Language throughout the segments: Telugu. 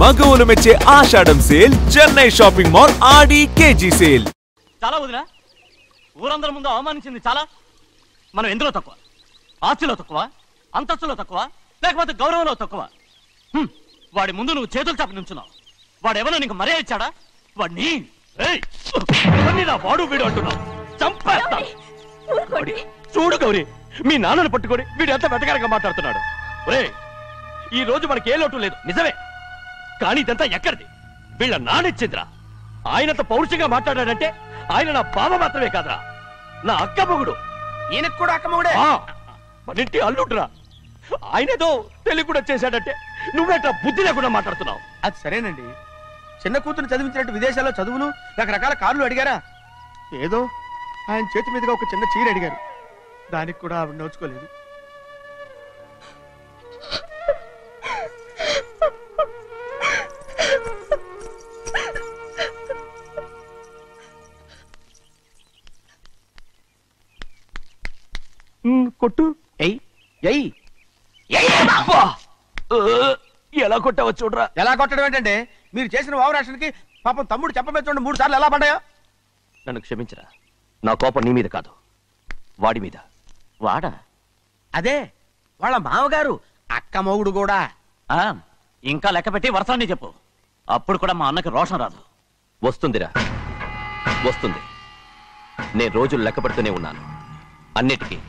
మగవులు మెచ్చే ఆషాఢం సేల్ చెన్నై షాపింగ్ మాల్ ఆడి కేజీ సేల్. చాలా వదినా, ఊరందరి ముందు అవమానించింది చాలా. మనం ఎందులో తక్కువ? ఆస్తిలో తక్కువ, అంతస్తులో తక్కువ, లేకపోతే గౌరవంలో తక్కువ? వాడి ముందు నువ్వు చేతులు చాపి నుంచున్నావు. వాడెవరో నీకు మర్యాద ఇచ్చాడా? వాడిని వాడు వీడు అంటున్నావు, చంపేస్తా. చూడు గౌరీ, మీ నాన్నను పట్టుకొని వీడు ఎంత వెతకారంగా మాట్లాడుతున్నాడు. ఒరే, ఈ రోజు మనకి ఏ లోటు లేదు నిజమే, కానీ ఇదంతా ఎక్కడిది? వీళ్ళ నానిచ్చిందిరా. ఆయనంత పౌరుషంగా మాట్లాడాడంటే ఆయన నా బావ మాత్రమే కాదురా, నా అక్క మొగుడు. ఈయనకు కూడా అక్క మొగుడే. మనింటి అల్లుడురా. ఆయనేదో తెలివి కూడా చేశాడంటే నువ్వేట్లా బుద్ధి లేకుండా మాట్లాడుతున్నావు? అది సరేనండి, చిన్న కూతురు చదివించినట్టు విదేశాల్లో చదువులు రకరకాల కార్లు అడిగారా? ఏదో ఆయన చేతి మీదుగా ఒక చిన్న చీర అడిగారు, దానికి కూడా ఆవిడ నోచుకోలేదు. కొట్టు. ఎలా కొట్టావో చూడరా. ఎలా కొట్టడం ఏంటంటే, మీరు చేసిన వావరాక్షణకి పాపం తమ్ముడు చెప్పబెట్టండి 3 సార్లు ఎలా పడ్డాయో. నన్ను క్షమించరా, నా కోపం నీ మీద కాదు, వాడి మీద. వాడా? అదే వాళ్ళ మామగారు అక్క మొగుడు కూడా. ఇంకా లెక్క పెట్టి వరసాన్ని చెప్పు, అప్పుడు కూడా మా అన్నకి రోషం రాదు. వస్తుందిరా, వస్తుంది. నేను రోజులు లెక్క పెడుతూనే ఉన్నాను. అన్నిటికీ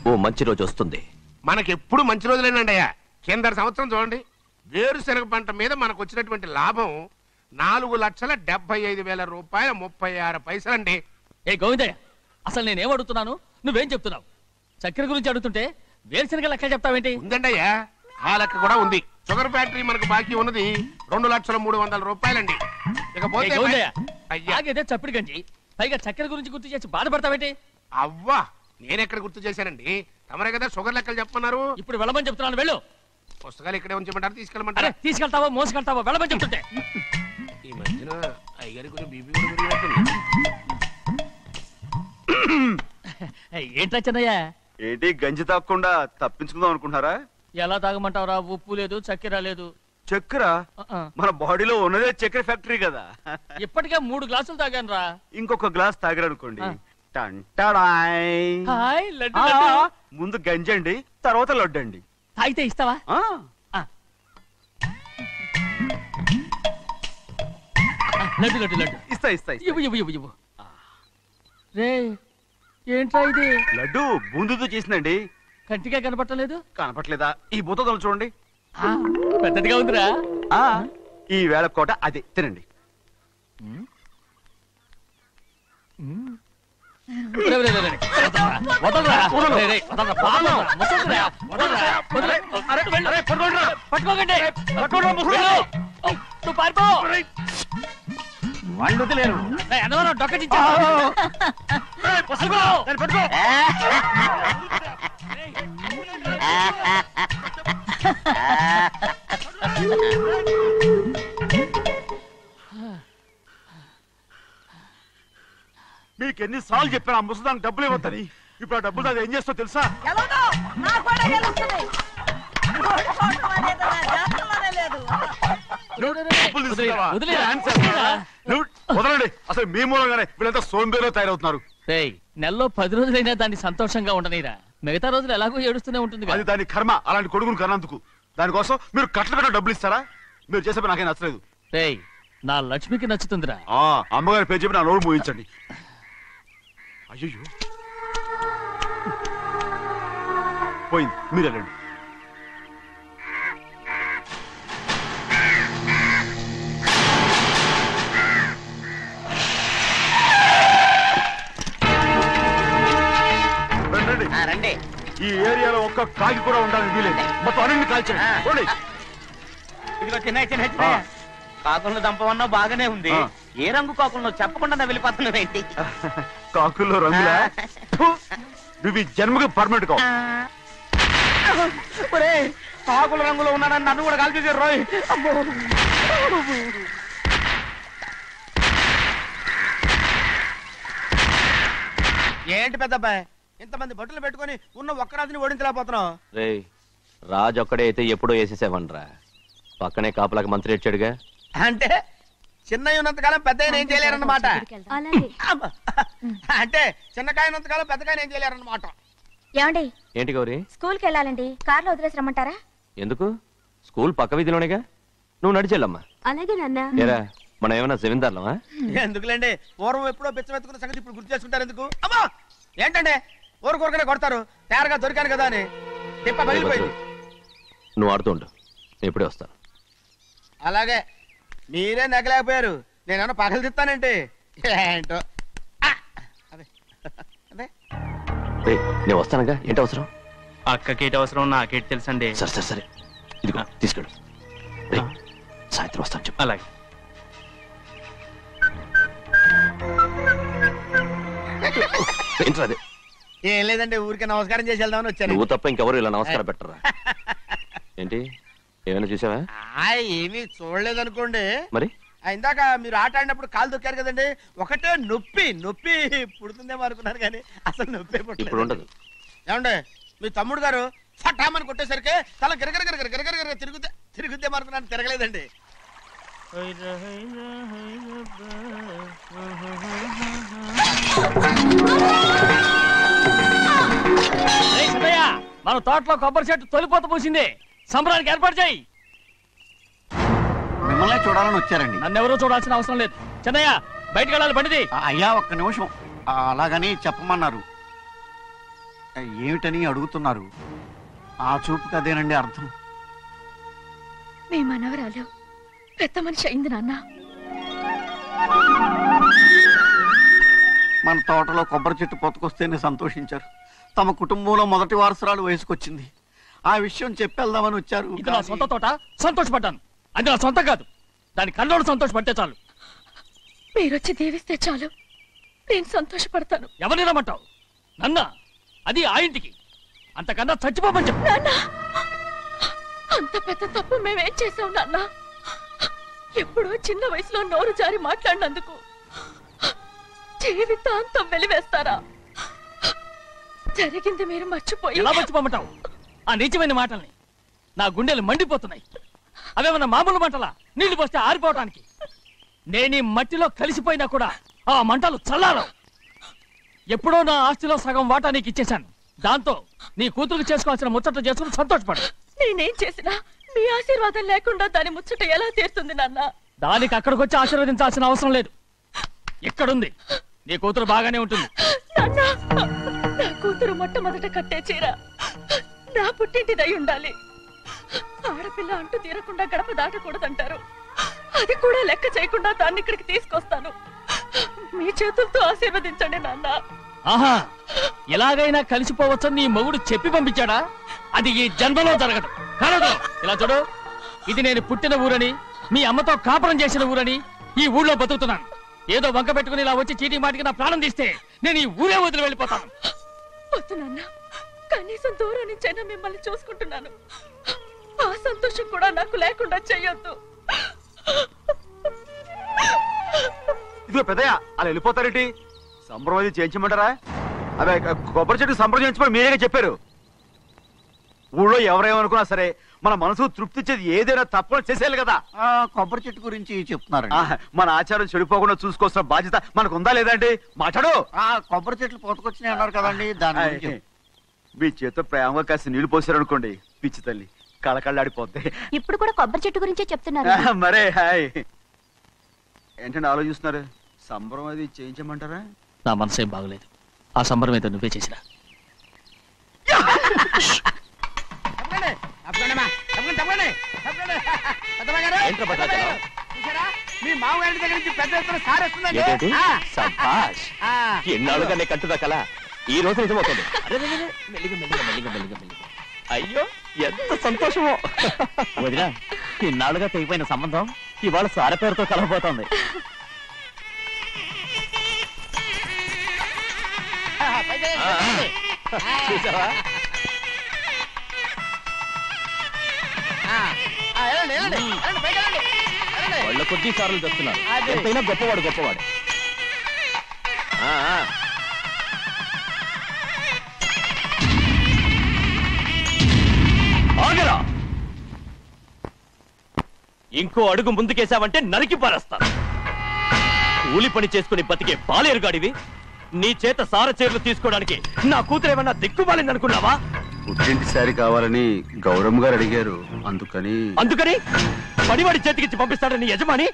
ఓ మంచి రోజు వస్తుంది. మనకెప్పుడు మంచి రోజులేనండి అయ్యా. కింద సంవత్సరం చూడండి, వేరుశనగ పంట మీద మనకు వచ్చినటువంటి లాభం 4,75,000 రూపాయల 36 పైసలండి. ఏ గోవిందయ్య, అసలు నేనేం అడుగుతున్నాను, నువ్వేం చెప్తున్నావు? చక్కెర గురించి అడుగుతుంటే వేరుశనగ లెక్క చెప్తావేంటి? ఉందండి అయ్యా, ఆ లెక్క కూడా ఉంది. షుగర్ ఫ్యాక్టరీ మనకు బాకీ ఉన్నది 2,03,00,000 రూపాయలండి. ఇకపోతే అయ్యా చప్పిడి గంజి, పైగా చక్కెర గురించి గుర్తు చేసి బాధపడతావేంటి? అవ్వా, నేనెక్కడ గుర్తు చేశానండి, తమరే కదా షుగర్ లెక్కలు చెప్పమన్నారు. ఇప్పుడు వెళ్ళమని చెప్తున్నాను, వెళ్ళు. పుస్తకాలు ఇక్కడే ఉంచమంటారు, తీసుకెళ్ళమంటారా? తీసుకెళ్తావో మోసుకెళ్తావో వెళ్ళమని చెప్తుంటే. ఈ మధ్యన అయ్యగారి కొంచెం బీపీ కూడా పెరిగినట్టుంది. ఏంట్రా చిన్నయ్య? ఏంటి గంజి తాగకుండా తప్పించుకుందాం అనుకుంటున్నారా? ఎలా తాగమంటావురా? ఉప్పు లేదు, చక్కెర లేదు. చక్కెర మన బాడీలో ఉన్నదే చక్కెర ఫ్యాక్టరీ కదా. ఇప్పటికే 3 గ్లాసులు తాగాను రా. ఇంకొక గ్లాస్ తాగారనుకోండి, ముందు గంజండి, తర్వాత లడ్డండి. తాగితే ఇస్తావా? లడ్డు లడ్డు లడ్డు ఇస్తా ఇస్తా. ఇవ్వు ఇవ్వు ఇవ్వు ఇవ్వు. రే, ఏంట్రా ఇది? లడ్డు బూందుతో చేసిందండి. కంటిగా కనపట్టలేదు. కనపట్లేదా? ఈ బూతలు చూడండి, పెద్దదిగా ఉందిరా. ఈ వేళ కోట అదే, తినండి. వాళ్ళు వదిలేరు. డొక్కచించా మీకు ఎన్నిసార్లు చెప్పాను ఆ ముసదానికి డబ్బులు ఇవ్వద్దని. ఇప్పుడు ఆ డబ్బులు అది ఏం చేస్తో తెలుసా? వదలండి, అసలు మీ మూలంగానే వీళ్ళంతా సోంబేలో తయారవుతున్నారు. నెలలో 10 రోజులైనా దాన్ని సంతోషంగా ఉండనీరా. మిగతా రోజులు ఎలాగో ఏడుస్తూనే ఉంటుంది. అది దాని కర్మ, అలాంటి కొడుకును కన్నందుకు. దానికోసం మీరు కట్ల కట్ట డబ్బులు ఇస్తారా? మీరు చేసే నాకేం నచ్చలేదు. నా లక్ష్మికి నచ్చుతుందిరా. అమ్మగారి పేరు చెప్పి నా నోరు మోయించండి. అయ్యో పోయింది, మీరు వెళ్ళండి. రండి. ఈ ఏరియాలో ఒక్క కాకి కూడా ఉండాలని వీలేదు. మొత్తం అన్ని కాల్చండి. ఇదిగో చిన్న చిన్న కాకులను దంపమన్నా బాగానే ఉంది. ఏ రంగు కాకులను చెప్పకుండా వెళ్ళిపోతున్నావేంటి? కాకుల్లో రంగులా? నువ్వు ఈ జన్మకి పర్మనెంట్ కావు. కాకుల రంగులో ఉన్నాడని నన్ను కూడా కాల్చేసారు రోయ్. ఏంటి పెద్దబ్బాయి, ఇంతమంది బట్టలు పెట్టుకుని ఉన్న ఒక్కరాజుని ఓడించలేకపోతున్నావు? రాజు ఒక్కడే అయితే ఎప్పుడో వేసేసేవనరా. పక్కనే కాపలాకి మంత్రి ఇచ్చాడుగా. అంటే చిన్నయ్య ఉన్నంతకాలం పెద్దయ్య ఏం చేయలేరన్నమాట. అంటే చిన్నకాయ ఉన్నంతకాలం పెద్దకాయ ఏం చేయలేరన్నమాట. ఏమండి ఏంటి గౌరీ? స్కూల్కి వెళ్ళాలండి, కార్లో వదిలేసి రమ్మంటారా? ఎందుకు? స్కూల్ పక్క వీధిలోనేగా, నువ్వు నడిచెళ్ళమ్మా. అలాగే నాన్న. ఏరా మనం ఏమన్నా జమీందార్లమా? ఎందుకులేండి, పూర్వం ఎప్పుడో బిచ్చమెత్తుకున్న సంగతి ఇప్పుడు గుర్తు చేసుకుంటారు ఎందుకు? అమ్మా ఏంటంటే ఊరుకోరుకనే కొడతారు, తయారుగా దొరికాను కదా అని తిప్ప పగిలిపోయింది. నువ్వు ఆడుతూ ఉండు, నేను ఇప్పుడే వస్తాను. అలాగే మీరే నగలేకపోయారు, నేనేమన్నా పగలు తిస్తానంటే ఏంటో. అదే అదే నేను వస్తానుగా. ఏంటి అవసరం? అక్కకేటి అవసరం నాకేటి తెలుసండి. సరే సరే సరే, ఇదిగో తీసుకెళ్ళు. సాయంత్రం వస్తాను చెప్పు. అలాగే. ఏంట్రా అదే? ఏం లేదండి, ఊరికే నమస్కారం చేసి వెళ్దామని వచ్చాను. నువ్వు తప్ప ఇంకెవరు ఇలా నమస్కారం పెట్టరా? ఏంటి ఏమైనా చూసావా? ఏమీ చూడలేదనుకోండి. మరి ఇందాక మీరు ఆట ఆడినప్పుడు కాలు దొక్కారు కదండి, ఒకటే నొప్పి నొప్పి పుడుతుందేమో అనుకున్నారు కానీ అసలు నొప్పి ఇప్పుడు ఉండదు. ఏమండి మీ తమ్ముడు గారు ఫటామని కొట్టేసరికి తల గిరగర తిరుగుద్దేమో అనుకున్నాను, తిరగలేదండి. మన తోటలో కొబ్బరి చెట్టు తొలిపోత పూసింది, సంబరానికి ఏర్పాటు చేయి. మిమ్మల్ని చూడాలని వచ్చారండి. నన్నెవరూ చూడాల్సిన అవసరం లేదు. చెన్నయ్య బయటికి వెళ్ళాలి, బండిది. అయ్యా ఒక్క నిమిషం, అలాగని చెప్పమన్నారు. ఏమిటని అడుగుతున్నారు? ఆ చూపుకి అదేనండి అర్థం. మీ మనవరాలు పెద్ద మనిషి అయింది నాన్న. మన తోటలో కొబ్బరి చెట్టు పొత్తుకొస్తేనే సంతోషించారు. తమ కుటుంబంలో మొదటి వారసురాలు వయసుకొచ్చింది. ఆ విషయం చెప్పేద్దామని వచ్చారు. ఇది నా సొంత తోట, సంతోషపడ్డాను. అది నా సొంతం కాదు, దాని కళ్ళోడు సంతోషపడితే చాలు. మీరొచ్చి దీవిస్తే చాలు, నేను సంతోషపడతాను. ఎవరిని రమ్మంటావు? నన్న? అది ఆ ఇంటికి, అంతకన్నా చచ్చిపోమని చెప్పు. నాన్న, అంత పెద్ద తప్పు మేమేం చేసాం నాన్న? ఎప్పుడో చిన్న వయసులో నోరు జారి మాట్లాడినందుకు జీవితాంతం వెలివేస్తారా? జరిగింది మీరు మర్చిపోయి. ఎలా మర్చిపోమంటావు ఆ నీచమైన మాటల్ని? నా గుండెలు మండిపోతున్నాయి. అవేమన్నా మామూలు మంటలా, నీళ్లు పోస్తే ఆరిపోవటానికి? నేను ఈ మట్టిలో కలిసిపోయినా కూడా ఆ మంటలు చల్లారవు. ఎప్పుడో నా ఆస్తిలో సగం వాటా నీకు ఇచ్చేశాను. దాంతో నీ కూతురు చేసుకోవాల్సిన ముచ్చట చేసుకుని సంతోషపడు. నేనేం చేసినా మీ ఆశీర్వాదం లేకుండా దాని ముచ్చట ఎలా తీరుతుంది నాన్న? దానికి అక్కడికి వచ్చి ఆశీర్వదించాల్సిన అవసరం లేదు. ఎక్కడుంది? నీ కూతురు బాగానే ఉంటుంది. నాన్న, నా కూతురు మొట్టమొదట కట్టే చీర నా పుట్టింటిదై ఉండాలి. ఆడపిల్ల అంటూ తీరకుండా గడప దాటకూడదంటారు. అది కూడా లెక్క చేయకుండా దాన్ని ఇక్కడికి తీసుకొస్తాను. మీ చేతులతో ఆశీర్వదించండి నాన్న. ఆహా, ఎలాగైనా కలిసిపోవచ్చని నీ మొగుడు చెప్పి పంపించాడా? అది ఈ జన్మలో జరగదు. కలదు. ఇలా చూడు, ఇది నేను పుట్టిన ఊరని, మీ అమ్మతో కాపురం చేసిన ఊరని ఈ ఊళ్ళో బతుకుతున్నాను. ఏదో వంక పెట్టుకుని ఇలా వచ్చి చీటీ మాటికి నా ప్రాణం తీస్తే నేను ఈ ఊరే వదిలి వెళ్ళిపోతాను. వద్దు నాన్న, కనీసం దూరం నుంచైనా మిమ్మల్ని చూసుకుంటున్నాను. ఆ సంతోషం కూడా నాకు లేకుండా చెయ్యొద్దు. ఇదిగో పెద్దయ్య, అలా వెళ్ళిపోతారేంటి? సంబరం అది చేయించమంటారా? అదే కొబ్బరి చెట్టు సంబరం చేయించమని మీరేగా చెప్పారు. ఊళ్ళో ఎవరేమనుకున్నా సరే మన మనసు తృప్తిచ్చేది ఏదైనా తప్పని చేసేయాలి కదా. కొబ్బరి చెట్టు గురించి చెప్తున్నారు. మన ఆచారం చెడిపోకుండా చూసుకోవాల్సిన బాధ్యత మనకు ఉందా లేదా అండి? మాట్లాడు. కొబ్బరి చెట్లు పొత్తుకొచ్చినాయి అన్నారు కదండి, దాని గురించి. మీ చేత ప్రేమగా కాసి నీళ్లు పోసారనుకోండి, పిచ్చి తల్లి కళకళ్ళాడిపోద్ది. ఇప్పుడు కూడా కొబ్బరి చెట్టు గురించే చెప్తున్నారు. మరే హాయ్ ఏంటంటే ఆలోచిస్తున్నారు? సంబరం అది చేయించమంటారా? నా మనసేం బాగలేదు. ఆ సంబరం ఏదో నువ్వే చేసినా. మీ మామగారి దగ్గర నుంచి పెద్ద ఎత్తున సార్ వస్తుందండి. ఎన్నాళ్ళుగా నే కట్టుదా కల ఈ రోజు నిజమవుతుంది. అయ్యో ఎంత సంతోషమో. వదినా, ఇన్నాళ్ళుగా తెగిపోయిన సంబంధం ఇవాళ సార పేరుతో కలవబోతోంది. చూసావా? వాళ్ళ కొద్ది సార్లు చెప్తున్నారు. ఎంతైనా గొప్పవాడు గొప్పవాడు. ఆగరా! ఇంకో అడుగు ముందుకేసావంటే నరికి పారేస్తాను. కూలి పని చేసుకుని బతికే బాలేరుగాడివి, నీ చేత సారచీరలు తీసుకోవడానికి నా కూతురు ఏమన్నా దిక్కుమాలింది అనుకున్నావా? పుట్టింటి సారి కావాలని గౌరమ్మ గారు అడిగారు, అందుకని పడివాడి చేతికిచ్చి పంపిస్తాడని యజమాని?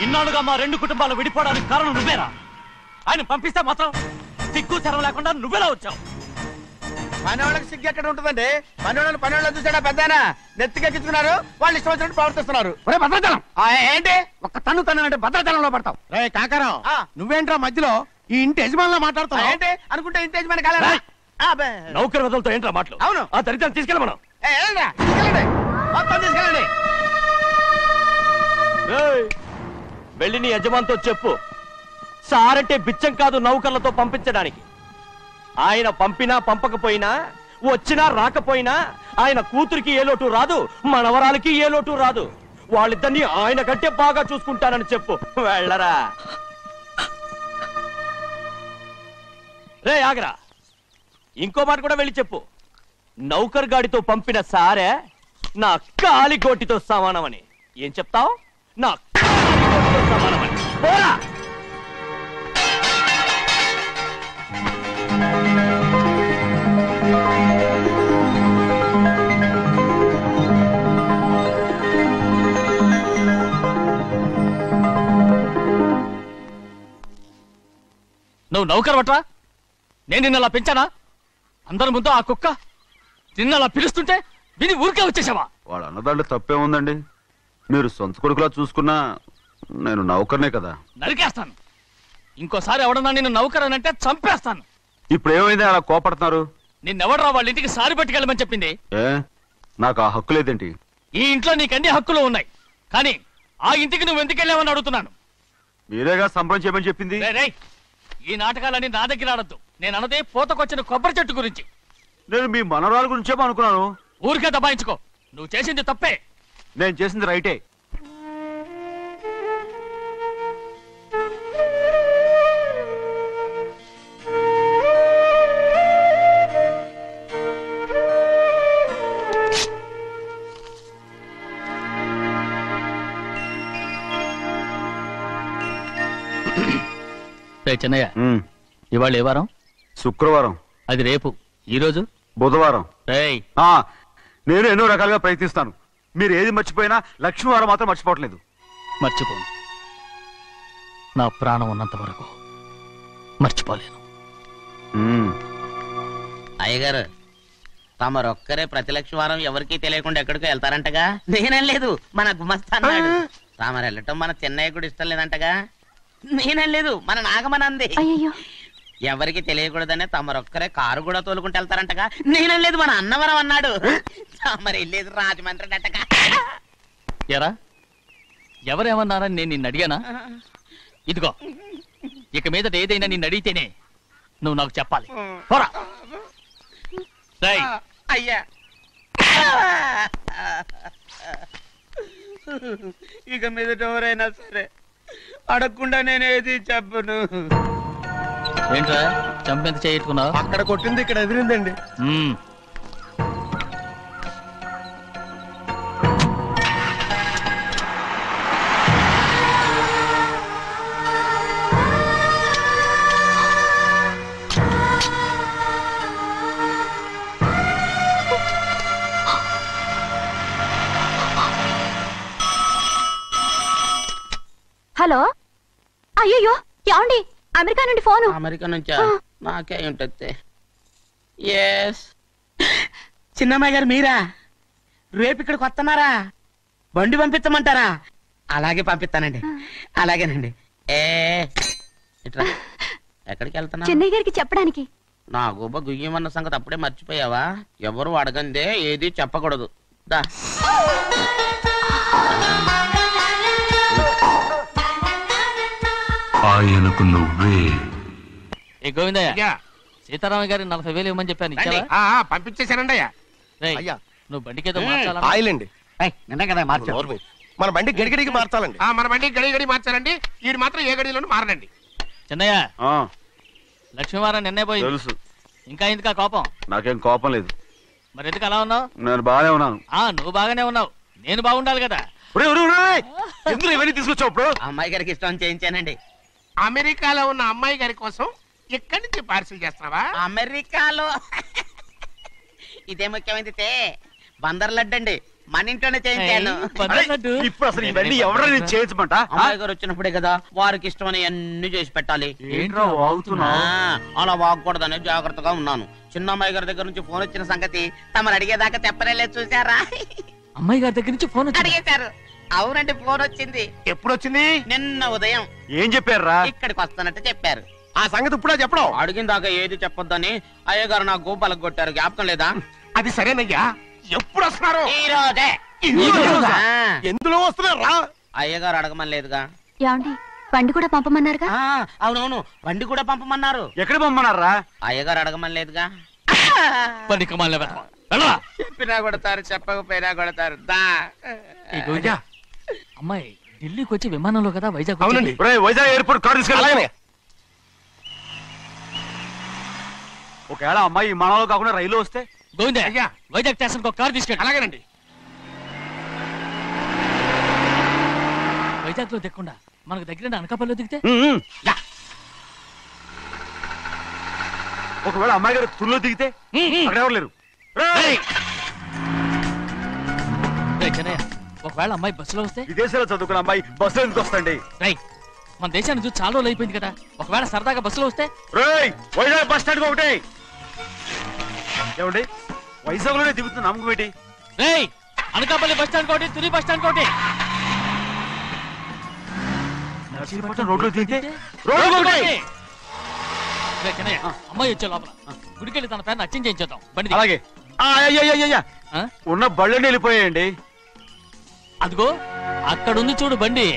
ఇన్నాళ్ళుగా మా రెండు కుటుంబాలు విడిపోవడానికి కారణం నువ్వేరా? ఆయన పంపిస్తే మాత్రం సిగ్గు శరం లేకుండా నువ్వెలా వచ్చావు? పనివాళ్ళకి సిగ్గు ఎక్కడ ఉంటుందండి? పనివాళ్ళని చూసాడా పెద్దాయన? నెత్తికెక్కించుకున్నారు, వాళ్ళు ఇష్టం వచ్చినట్టు ప్రవర్తిస్తున్నారు. భద్రాచలం ఏంటి ఒక్క తన్ను అంటే భద్రాచలంలో పడతావు. రే కాకరం, నువ్వేంట్రా మధ్యలో ఈ ఇంటి యజమానిలా మాట్లాడుతావు? ఏంటి అనుకుంటే ఇంటి యజమాని కాలేదా? నౌకర్ వదలతో ఏంట్రా మాటలు? అవును. ఆ దరిద్రాన్ని తీసుకెళ్ళి మనం మొత్తం తీసుకెళ్ళండి. వెళ్ళి నీ యజమానితో చెప్పు, సారంటే బిచ్చం కాదు నౌకర్లతో పంపించడానికి. ఆయన పంపినా పంపకపోయినా, వచ్చినా రాకపోయినా ఆయన కూతురికి ఏ లోటు రాదు, మనవరాలకి ఏ లోటు రాదు. వాళ్ళిద్దరినీ ఆయన కంటే బాగా చూసుకుంటానని చెప్పు. వెళ్ళరా. రే ఆగరా, ఇంకో మాట కూడా వెళ్ళి చెప్పు. నౌకర్ గాడితో పంపిన సారే నా కాలిగోటితో సమానమని. ఏం చెప్తావు? నా కాలిగోటితో సమానమని. పోరా. నువ్వు నౌకర్ పట్రా? నేను నిన్నలా పెంచానా? అందరి ముందు ఆ కుక్క నిన్నలా పిలుస్తుంటే విని ఊరికే వచ్చేసావా? వాళ్ళ అన్నదాంట్లో తప్పే ఉందండి. మీరు సొంత కొడుకులా చూసుకున్నా నేను నౌకర్నే కదా. నరికేస్తాను. ఇంకోసారి ఎవడన్నా నిన్ను నౌకర్ అని అంటే చంపేస్తాను. ఇప్పుడు ఏమైంది అలా కోపడుతున్నారు? నిన్నెవడరా వాళ్ళ ఇంటికి సారి పట్టుకెళ్ళమని చెప్పింది? నాకు ఆ హక్కు లేదేంటి? ఈ ఇంట్లో నీకు అన్ని హక్కులు ఉన్నాయి, కానీ ఆ ఇంటికి నువ్వు ఎందుకు వెళ్ళావని అడుగుతున్నాను. మీరేగా సంబరం చేయమని చెప్పింది. ఈ నాటకాలన్నీ నా దగ్గర ఆడద్దు. నేను అన్నదే పూతకొచ్చిన కొబ్బరి చెట్టు గురించి. నేను మీ మనవరాల గురించేమో అనుకున్నాను. ఊరికే దబాయించుకో. నువ్వు చేసింది తప్పే. నేను చేసింది రైటే. చెన్నయ్య, ఇవాళ ఏ వారం? శుక్రవారం. అది రేపు. ఈ రోజు బుధవారం. నేను ఎన్నో రకాలుగా ప్రయత్నిస్తాను. మీరు ఏది మర్చిపోయినా లక్ష్మీవారం మాత్రం మర్చిపోవట్లేదు. మర్చిపోను. నా ప్రాణం ఉన్నంత వరకు మర్చిపోలేను. అయ్యగారు, తమరొక్కరే ప్రతి లక్ష్మీవారం ఎవరికీ తెలియకుండా ఎక్కడికో వెళ్తారంటగా? నేనేం లేదు, మన గుమస్తా అన్నాడు. తామరు వెళ్ళటం మన చెన్నయ్య కూడా ఇష్టం లేదంటగా? నేనేం లేదు, మన నాగమనంది. ఎవరికి తెలియకూడదనే తమరొక్కరే కారు కూడా తోలుకుంటూ వెళ్తారంటగా? నేనేం లేదు, మన అన్నవరం అన్నాడు. తమరు వెళ్ళేది రాజమండ్రి అంటగా. ఎరా, ఎవరేమన్నారని నేను నిన్ను అడిగానా? ఇదిగో, ఇక మీద ఏదైనా నిన్ను అడిగితేనే నువ్వు నాకు చెప్పాలి. పోరా. అయ్యా, ఇక మీదట ఎవరైనా సరే అడగకుండా నేనేది చెప్పను. ఏంట్రా చంపెంత చేయించుకున్నావు? అక్కడ కొట్టింది ఇక్కడ ఎదిరిందండి. హలో, అయ్యో ఏమండి? అమెరికా నుండి ఫోను. అమెరికా నుంచా? నాకే ఉంటుంది. ఎస్, చిన్నమ్మాయి గారు మీరా? రేపు ఇక్కడికి వస్తున్నారా? బండి పంపించమంటారా? అలాగే పంపిస్తానండి. అలాగేనండి. ఇట్రా. ఎక్కడికి వెళ్తున్నా? చెన్నై గారికి చెప్పడానికి. నా గుబ్బ గుయ్యమన్న సంగతి అప్పుడే మర్చిపోయావా? ఎవరు అడగందే ఏది చెప్పకూడదు. దా. ఆయనకు నువ్వే. ఏ గోవిందయ్య, సీతారామ గారి 40,000 ఇవ్వమని చెప్పాను. పంపించేశానండి. అయ్యా, నువ్వు బండికేదో మార్చాలా? ఆయిల్ అండి. నిన్న కదా మార్చారు. మన బండి గడిగడికి మార్చాలండి. మన బండి గడి మార్చారండి. వీడు మాత్రం ఏ గడిలోనూ మారనండి. చెన్నయ్య, లక్ష్మీవారం నిన్నే పోయింది. తెలుసు. ఇంకా ఎందుకా కోపం? నాకేం కోపం లేదు. మరి ఎందుకు అలా ఉన్నావు? నేను బాగానే ఉన్నాను. నువ్వు బాగానే ఉన్నావు, నేను బాగుండాలి కదా. ఎందుకు ఇవన్నీ తీసుకొచ్చావు ఇప్పుడు? అమ్మాయి గారికి ఇష్టం చేయించానండి. అమెరికాలో ఉన్న అమ్మాయి గారి కోసం ఇక్కడి నుంచి పార్సిల్ చేస్తున్నావా? అమెరికాలో ఇదే ముఖ్యమైనది బందర్ లడ్డు అండి, మన ఇంట్లోనే చేయించాను. ఇప్పుడు అసలు ఇవన్నీ ఎవరైనా చేయించమంట? అమ్మాయి గారు వచ్చినప్పుడే కదా వారికి ఇష్టమని అన్ని చేసి పెట్టాలి. ఏంట్రా వాగుతున్నావు? అలా వాగకూడదని జాగ్రత్తగా ఉన్నాను. చిన్న అమ్మాయి గారి దగ్గర నుంచి ఫోన్ వచ్చిన సంగతి తమరు అడిగేదాకా చెప్పలేదు, చూసారా? అమ్మాయి గారి దగ్గర నుంచి ఫోన్ అడిగేశారు. అవునండి, ఫోన్ వచ్చింది. ఎప్పుడు వచ్చింది? నిన్న ఉదయం. ఏం చెప్పారా? ఇక్కడికి వస్తానంటే చెప్పారు. ఆ సంగతి ఇప్పుడే చెప్పడం. అడిగిన దాకా ఏది చెప్పొద్దని అయ్యగారు నా గోపాలకు కొట్టారు, జ్ఞాపకం లేదా? అది సరేనయ్యా, ఎప్పుడు వస్తున్నారు? ఈ రోజే. ఎందులో వస్తున్నారా? అయ్యగారు అడగమని లేదుగా. ఏమండి బండి కూడా పంపమన్నారుగా? అవునవును, బండి కూడా పంపమన్నారు. ఎక్కడ పంపమన్నారా? అయ్యగారు అడగమని లేదుగా. చెప్పినా కొడతారు, చెప్పకపోయినా కొడతారు. అమ్మాయి ఢిల్లీకి వచ్చి విమానంలో కదా వైజాగ్. అవునండి. వైజాగ్ ఎయిర్పోర్ట్ కార్ తీసుకెళ్ళి. ఒకవేళ అమ్మాయి విమానంలో కాకుండా రైలు వస్తే? గోవిందే, వైజాగ్ స్టేషన్ ఒక కార్ తీసుకెళ్ళి. అలాగేనండి. వైజాగ్ లో దిక్కుండా మనకు దగ్గర అనకాపల్లిలో దిగితే? ఒకవేళ అమ్మాయి గారు తుల్లో దిగితే? అక్కడ ఎవరు లేరు. ఒకవేళ అమ్మాయి బస్సులో వస్తే? విదేశాల్లో చదువుకున్న అమ్మాయి బస్సులో ఎందుకు వస్తండి? మన దేశాన్ని చూసి చాలా రోజులు అయిపోయింది కదా, ఒకవేళ సరదాగా బస్సులో వస్తే? వైజాగ్ బస్ స్టాండ్ ఒకటి. ఏమండి వైజాగ్ లోనే దిగుతున్న నమ్మకం ఏంటి? అనకాపల్లి బస్ స్టాండ్ కోటి, తుని బస్ స్టాండ్ కోటి. రోడ్లో దిగితే అమ్మాయి వచ్చే లోపల గుడికెళ్ళి తన పేరుని అచ్చం చేయించేద్దాం బండి. అలాగే. ఉన్న బళ్ళని వెళ్ళిపోయాయండి. అదిగో అక్కడుంది చూడు బండి.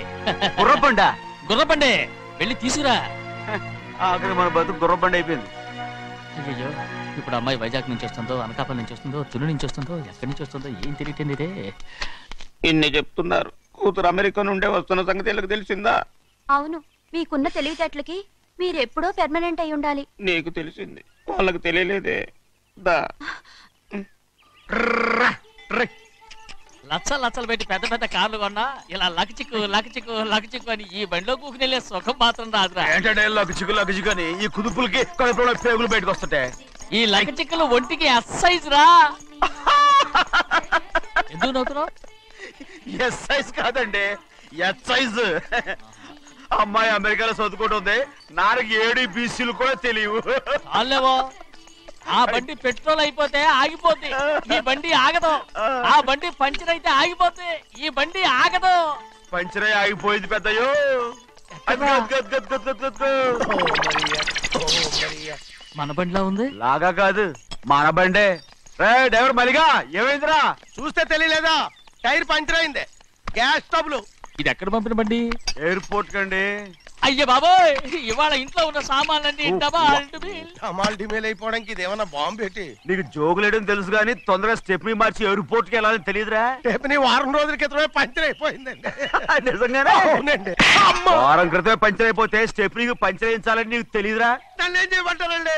గుర్రబండా? గుర్రబండి, వెళ్ళి తీసుకురా. అక్కడ మన బతుకు గుర్రబండి అయిపోయింది. అయ్యో, ఇప్పుడు అమ్మాయి వైజాగ్ నుంచి వస్తుందో, అనకాపల్లి నుంచి వస్తుందో, తుని నుంచి వస్తుందో, ఎక్కడి నుంచి వస్తుందో ఏం తెలియటండి ఇదే. ఇన్ని చెప్తున్నారు, కూతురు అమెరికా నుండే వస్తున్న సంగతి వీళ్ళకి తెలిసిందా? అవును, మీకున్న తెలివితేటలకి మీరెప్పుడో పెర్మనెంట్ అయి ఉండాలి. నీకు తెలిసింది, వాళ్ళకి తెలియలేదే. లచ్చలు పెట్టి పెద్ద పెద్ద కార్లు కొన్నా ఇలా లకచిక్కు లకచిక్కు లకచిక్కు అని ఈ బండిలో కూకుని వెళ్ళే సుఖం మాత్రం రాదురా. ఏంటంటే లకచిక్కు అని ఈ కుదుపులకి కడుపులో పేగులు బయటకు వస్తుంటాయి. ఈ లకచిక్కులు ఒంటికి ఎక్సైజ్ రా. ఎందుకు నవ్వుతున్నావు? ఎక్సైజ్ కాదండి, ఎక్సైజ్. అమ్మాయి అమెరికాలో చదువుకుంటుంది, నాకు 7 BCలు కూడా తెలియవు. చాలేవో, ఆ బండి పెట్రోల్ అయిపోతే ఆగిపోద్ది, ఈ బండి ఆగదు. ఆ బండి పంచర్ అయితే ఆగిపోతే ఈ బండి ఆగదు. పంచర్ అయి ఆగిపోయింది పెద్దయ్యో. మన బండిలా ఉంది. లాగా కాదు, మన బండే. డ్రైవర్ మలిగా ఏమైందిరా? చూస్తే తెలియలేదా? టైర్ పంచర్ అయింది. Gas trouble. ఇది ఎక్కడ పంపిన బండి? ఎయిర్పోర్ట్ కండి. అయ్యే బాబోయ్, ఇవాళ ఇంట్లో ఉన్న సామాన్లన్నీ డమాల్ డిమేల్ అయిపోవడానికి ఇదేమన్నా బాంబు పెట్టి? నీకు జోగులేయడం తెలుసు కానీ తొందరగా స్టెప్ని మార్చి ఎయిర్పోర్ట్ కి వెళ్ళాలని తెలియదురా? స్టెప్ని వారం రోజుల క్రితమే పంచర్ అయిపోయిందండి. నిజంగానే? అవునండి. వారం క్రితమే పంచర్ అయిపోతే స్టెప్ని పంచర్ వేయించాలని నీకు తెలియదురా? నన్ను ఏం చేయమంటారండి?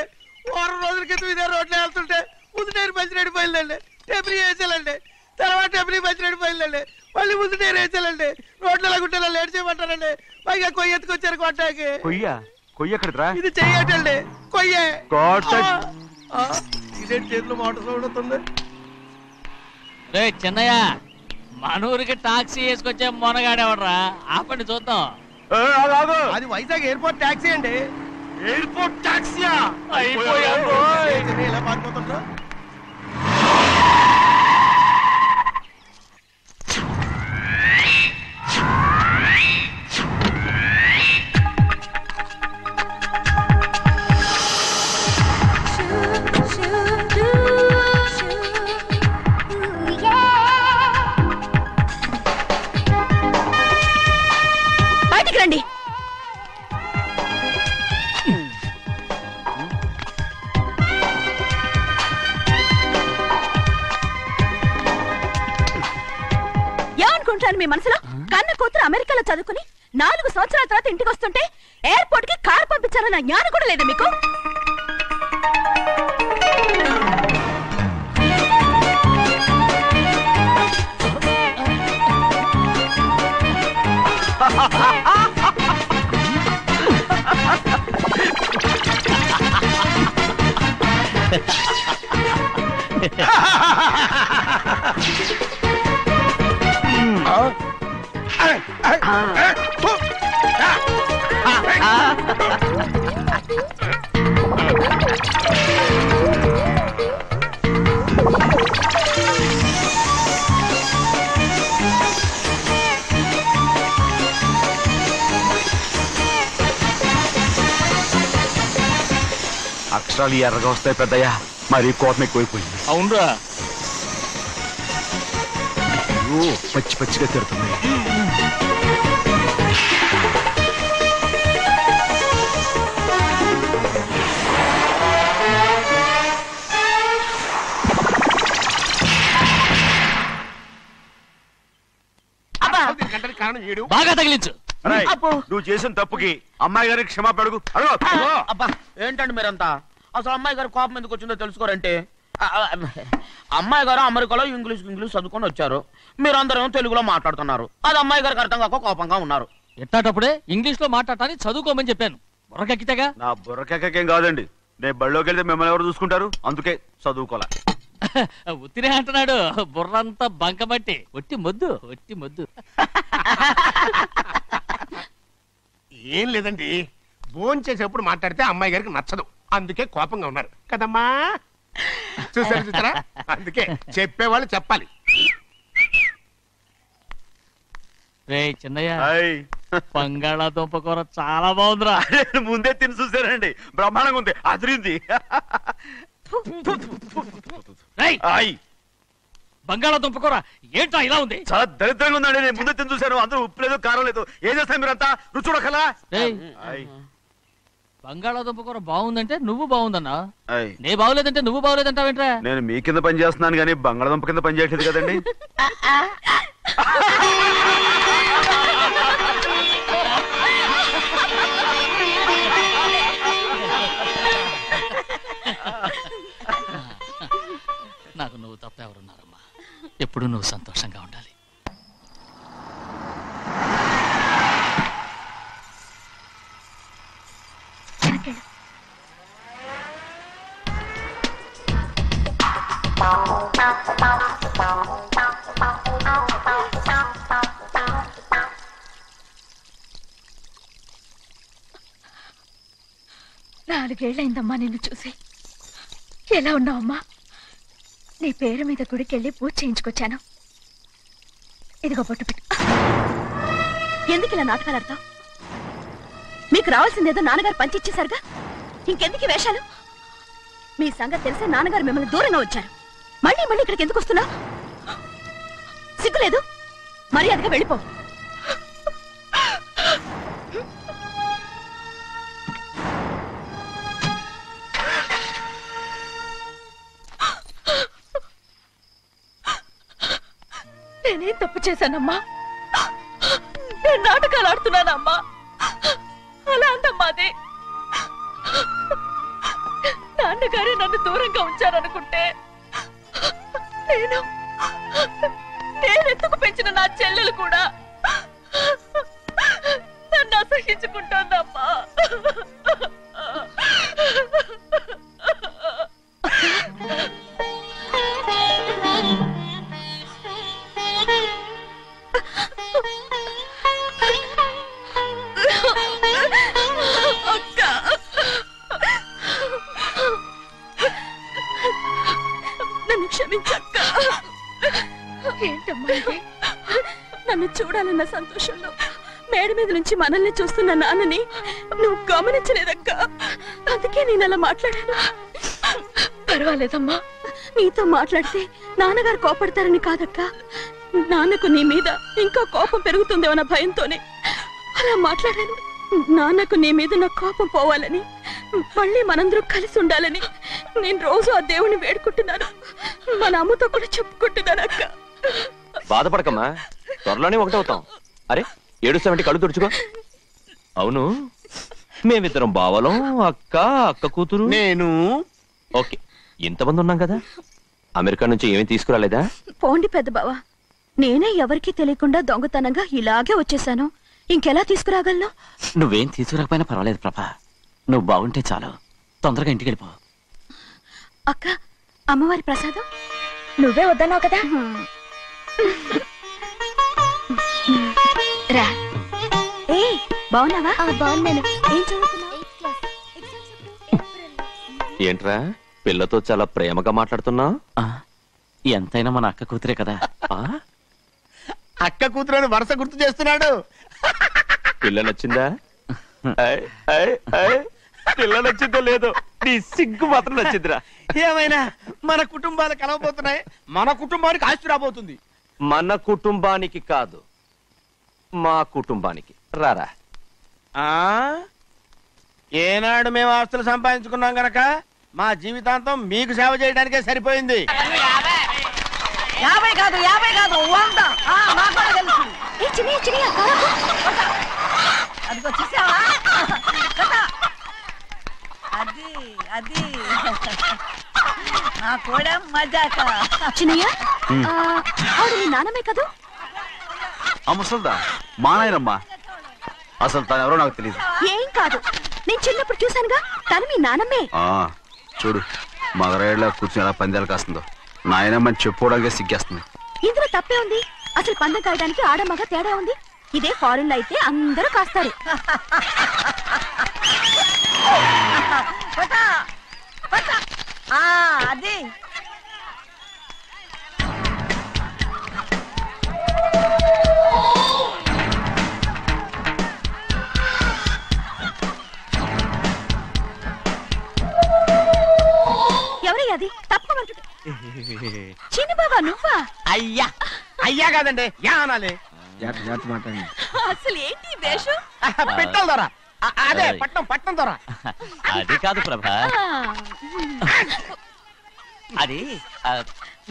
వారం రోజుల క్రితం ఇదే రోడ్లో వెళ్తుంటే ముందు టైర్ పంచర్ అయిపోయిందండి. స్టెప్ని వేసాలండి, తర్వాత స్టెప్ని పంచర్ అయిపోయిందండి, మళ్ళీ ముందు టైర్ వేసాలండి. రోడ్లలో గుట్టలో లేట్ చేయమంటారండి. పైగా కొయ్య ఎత్తుకొచ్చారు కొట్టాకి. కొయ్య ఎక్కడరా? ఇది చెయ్యటండి, కొయ్యే. ఇదేంటి చేతిలో మోటార్ సౌండ్ అవుతుంది? రే చిన్నయ్య, మన ఊరికి టాక్సీ వేసుకొచ్చే మొనగాడేవడరా? ఆపండి చూద్దాం. అది వైజాగ్ ఎయిర్పోర్ట్ టాక్సీ అండి. ఎయిర్పోర్ట్ టాక్సీయా? ఇలా పారిపోతుండ్రా? బయటికి రండి. ఏమనుకుంటాను మీ మనసులో? కన్న కూతురు అమెరికాలో చదువుకుని 4 సంవత్సరాల తర్వాత ఇంటికి వస్తుంటే ఎయిర్పోర్ట్ కి కార్ పంపించాలన్న జ్ఞానం కూడా లేదా మీకు? అక్షరాలు ఎర్రగా వస్తాయి పెద్దయ్యా, మరి కోపం ఎక్కువైపోయింది. అవునరా, పచ్చి పచ్చిగా తిడుతుంది. కారణం ఏడు బాగా తగిలించు. నువ్వు చేసిన తప్పుకి అమ్మాయి గారికి క్షమాపణ అడుగు. అబ్బా ఏంటండి మీరంతా? అసలు అమ్మాయి గారు కోపం ఎందుకు వచ్చిందో తెలుసుకోరంటే, అమ్మాయి గారు అమెరికాలో ఇంగ్లీష్ చదువుకొని వచ్చారు, మీరందరూ తెలుగులో మాట్లాడుతున్నారు. అది అమ్మాయి గారికి అర్థం కాక కోపంగా ఉన్నారు. ఎట్టాటప్పుడే ఇంగ్లీష్ లో మాట్లాడటానికి చదువుకోమని చెప్పాను. బుర్రకెక్కితేగా. నా బుర్రకెక్కకేం కాదండి, నేను బళ్ళోకి వెళ్తే మిమ్మల్ని ఎవరు చూసుకుంటారు, అందుకే చదువుకోలే. ఉత్తినే అంటున్నాడు, బుర్రంతా బంకబట్టి. ఒట్టి మొద్దు, ఒట్టి మొద్దు. ఏం లేదండి, భోజనం చేసేప్పుడు మాట్లాడితే అమ్మాయి గారికి నచ్చదు, అందుకే కోపంగా ఉన్నారు కదమ్మా. చూసారా, అందుకే చెప్పేవాళ్ళు చెప్పాలి. రే చిన్నయ్య, బంగాళాదుంప కూర చాలా బాగుందిరా. ముందే తిని చూసానండి, బ్రహ్మాండంగా ఉంది, అదిరింది. బంగాళాదుంప కూర ఏంటా ఇలా ఉంది? చాలా దరిద్రంగా ఉందండి, నేను ముందే తిని చూశాను. అందరూ ఉప్పు లేదు, కారం లేదు. ఏం చేస్తాను మీరంతా? రుచి చూడకలా. బంగాళాదుంప కూర బాగుందంటే నువ్వు బాగుందన్నా, నే బాగులేదంటే నువ్వు బాగులేదంటావేంట్రా? నేను మీ కింద పని చేస్తున్నాను కానీ బంగాళాదుంప కింద పని చేయట్లేదు కదండి. నాకు నువ్వు తప్ప ఎవరున్నారమ్మా? ఎప్పుడు నువ్వు సంతోషంగా ఉండాలి. నాలుగేళ్లైందమ్మా నిన్ను చూసి. ఎలా ఉన్నావమ్మా? నీ పేరు మీద గుడికెళ్ళి పూజ చేయించుకొచ్చాను. ఇదిగో బొట్టు పెట్టు. ఎందుకు ఇలా నాటకాలు ఆడతావు? మీకు రావాల్సిందేదో నాన్నగారు పంచిచ్చేశారుగా, ఇంకెందుకు వేషాలు? మీ సంగతి తెలిసే నాన్నగారు మిమ్మల్ని దూరంగా వచ్చారు. మళ్ళీ మళ్ళీ ఇక్కడికి ఎందుకు వస్తున్నావు? సిగ్గులేదు? మర్యాదగా వెళ్ళిపో. నేనేం తప్పు చేశానమ్మా? నేను నాటకాలు ఆడుతున్నానమ్మా. అలా అందమ్మా అది. నాన్నగారే నన్ను దూరంగా ఉంచారనుకుంటే నేనెందుకు పెంచిన నా చెల్లెలు కూడా నన్ను అసహించుకుంటోందమ్మా. నన్ను క్షమించక్క. ఏంటమ్మా ఇది? నన్ను చూడాలన్న సంతోషంలో మేడ మీద నుంచి మనల్ని చూస్తున్న నాన్నని నువ్వు గమనించలేదక్క. అందుకే నేను అలా మాట్లాడాను. పర్వాలేదమ్మా, నీతో మాట్లాడితే నాన్నగారు కోపడతారని కాదక్క. నాన్నకు నీ మీద ఇంకా కోపం పెరుగుతుందేమన్న భయంతోనే అలా మాట్లాడాను. నాన్నకు నీ మీద నా కోపం పోవాలని, మళ్ళీ మనందరూ కలిసి ఉండాలని నేను రోజు ఆ దేవుని వేడుకుంటున్నాను. మన అమ్మతో కూడా చెప్పుకుంటున్నాను అక్క. బాధపడకమ్మా, త్వరలోనే ఒకటవుతాం. అరే ఏడుస్తామంటే కళ్ళు తుడుచుకో. అవును, మేమిద్దరం బావలం, అక్క కూతురు, నేను. ఓకే, ఇంతమంది ఉన్నాం కదా. అమెరికా నుంచి ఏమీ తీసుకురాలేదా? పోండి పెద్ద బావ, నేనే ఎవరికీ తెలియకుండా దొంగతనంగా ఇలాగే వచ్చేసాను. ఇంకెలా తీసుకురాగలను? నువ్వేం తీసుకురాకపోయినా పర్వాలేదు ప్రభా, నువ్వు బాగుంటే చాలు. తొందరగా ఇంటికి వెళ్ళిపో. అక్క అమ్మవారి ప్రసాదం నువ్వే వద్దన్నావు కదా. రా. ఏ బాగున్నావా? బాగున్నాను. ఏం చదువుతున్నావు? ఏంట్రా పిల్లతో చాలా ప్రేమగా మాట్లాడుతున్నా? ఎంతైనా మన అక్క కూతురే కదా. అక్క కూతురని వరుస గుర్తు చేస్తున్నాడు. పిల్ల నచ్చిందా? పిల్ల నచ్చిందో లేదో నీ సిగ్గు మాత్రం నచ్చిందిరా. ఏమైనా మన కుటుంబాలు కలవబోతున్నాయి. మన కుటుంబానికి ఆస్తి రాబోతుంది. మన కుటుంబానికి కాదు, మా కుటుంబానికి. రారా. ఏనాడు మేము ఆస్తులు సంపాదించుకున్నాం గనక మా జీవితాంతం మీకు సేవ చేయడానికే సరిపోయింది. 50 కాదు 100. అదిగో చూసావా? అది నా కూడా మజాక. చిన్నయ్య ఆవిడ నీ నాన్నమే కదూ? ముసల్దా మా నాయనమ్మా. అసలు తను ఎవరో నాకు తెలియదు. ఏం కాదు, నేను చిన్నప్పుడు చూశానుగా. తను మీ నాన్నమ్మే. చూడు మగరాయిలా కూర్చుని ఎలా పందాలు కాస్తుందో. నాయనమ్మని చెప్పుకోవడానికి సిగ్గేస్తుంది. ఇందులో తప్పే ఉంది? అసలు పందెం కాయడానికి ఆడమగ తేడా ఉంది. ఇదే ఫారెన్ లో అయితే అందరూ కాస్తారు. అది ఎవరయ్యా అది? తప్పమంటుంటే చిన్న బాబా నువ్వా? అయ్యా అయ్యా కాదండి, యా అనాలి. అసలు ఏంటి వేషం? పెట్టాల ద్వారా అదే పట్నం ద్వారా. అది కాదు ప్రభా, అది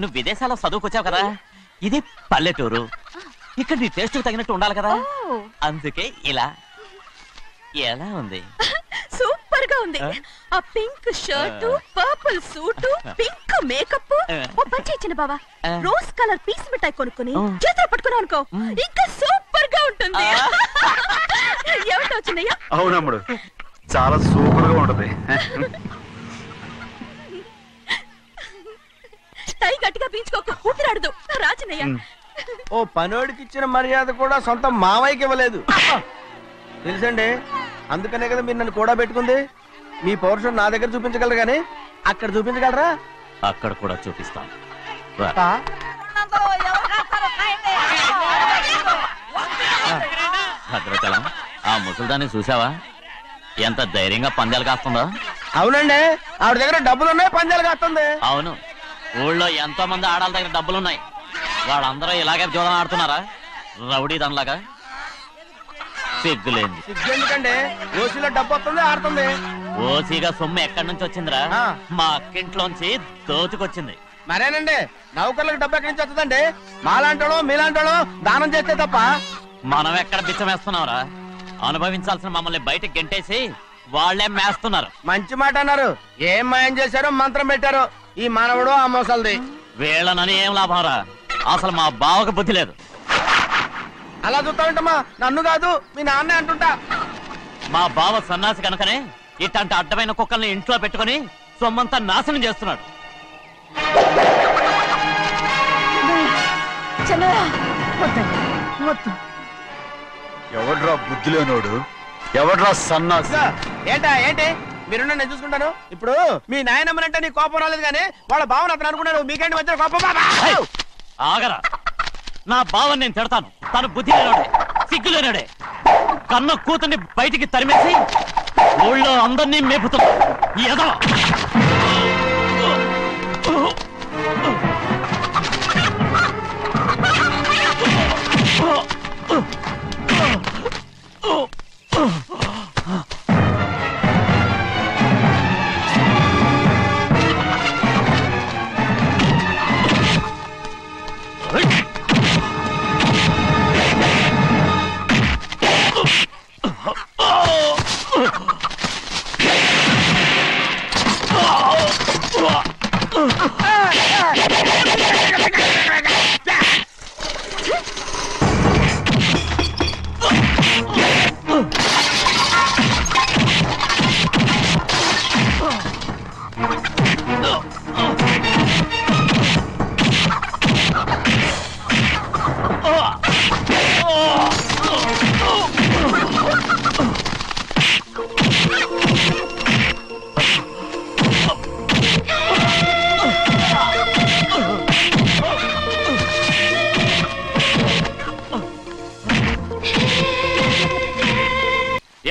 నువ్వు విదేశాల్లో చదువుకొచ్చావు కదా. ఇది పల్లెటూరు. ఇక్కడ నీ టేస్ట్ తగినట్టు ఉండాలి కదా. అందుకే ఇలా. ఎలా ఉంది? సూపర్ గా ఉంది. ఆ pink shirt, purple suit, pink makeup. ఓ పని ఇచ్చిన బావా, రోజ్ కలర్ పీస్ మిఠాయి కొనుక్కుని చేతిలో పట్టుకున్నావు అనుకో, ఇంకా సూపర్ గా ఉంటుంది. ఏమిటో వచ్చిందయ్యా? అవునమ్ముడు, చాలా సూపర్ గా ఉంటది. టై గట్టిగా పీంచుకోకు, ఊపిరాడదు. రాజనయ్య ఓ పనోడికి ఇచ్చిన మర్యాద కూడా సొంత మావయ్యకి ఇవ్వలేదు. తెలుసండి, అందుకనే కదా మీరు నన్ను కూడా పెట్టుకుంది. మీ పౌరుషం నా దగ్గర చూపించగలరు కానీ అక్కడ చూపించగలరా? అక్కడ కూడా చూపిస్తాను. భద్రచలం, ఆ ముసల్దాన్ని చూసావా? ఎంత ధైర్యంగా పందాలు కాస్తుందో. అవునండి, ఆవిడ దగ్గర డబ్బులు ఉన్నాయి, పందాలు కాస్తుంది. అవును, ఊళ్ళో ఎంతో మంది ఆడాల దగ్గర డబ్బులున్నాయి. వాళ్ళందరూ ఇలాగే జోదం ఆడుతున్నారా? రౌడీ దానిలాగా. సిగ్గులేంది. సిగ్గెందుకండి? ఓసీలో డబ్బు వస్తుంది, ఆడుతుంది. ఓసీగా సొమ్ము ఎక్కడి నుంచి వచ్చిందిరా? మా అక్కింట్లోంచి దోచుకొచ్చింది. మరేనండి, నౌకర్లకు డబ్బు ఎక్కడి నుంచి వస్తుందండి? మాలాంటోళ్ళు మీలాంటోళ్ళు దానం చేస్తే తప్ప. మనం ఎక్కడ బిచ్చం వేస్తున్నావురా? అనుభవించాల్సిన మమ్మల్ని బయటకు గెంటేసి వాళ్లే మేస్తున్నారు. మంచి మాట అన్నారు. ఏం మాయం చేశారో, మంత్రం పెట్టారో ఈ మానవుడు ఆ మోసల్ది. వీళ్ళనని ఏం లాభంరా? అసలు మా బావకు బుద్ధి లేదు. అలా చూస్తా ఉంటామా? నన్ను కాదు, మీ నాన్నే అంటుంటా. మా బావ సన్నాసి కనుకనే ఇట్లాంటి అడ్డమైన కుక్కల్ని ఇంట్లో పెట్టుకుని సొమ్మంతా నాశనం చేస్తున్నాడు. ఎవడ్రా బుద్ధిలోనోడు? ఎవడ్రా సన్నాసి? ఏంటి మీరు నేను చూసుకుంటాను. ఇప్పుడు మీ నాయనమ్మనంటే నీ కోపం రాలేదు కానీ వాళ్ళ భావన అతను అనుకున్నాడు. మీకేంటి మధ్య కోపం? ఆగరా, నా బావని నేను తిడతాను. తను బుద్ధి లేనాడే, సిగ్గు లేనాడే. కన్న కూతుర్ని బయటికి తరిమేసి ఊళ్ళో అందరినీ మేపుతున్నా. ఏదో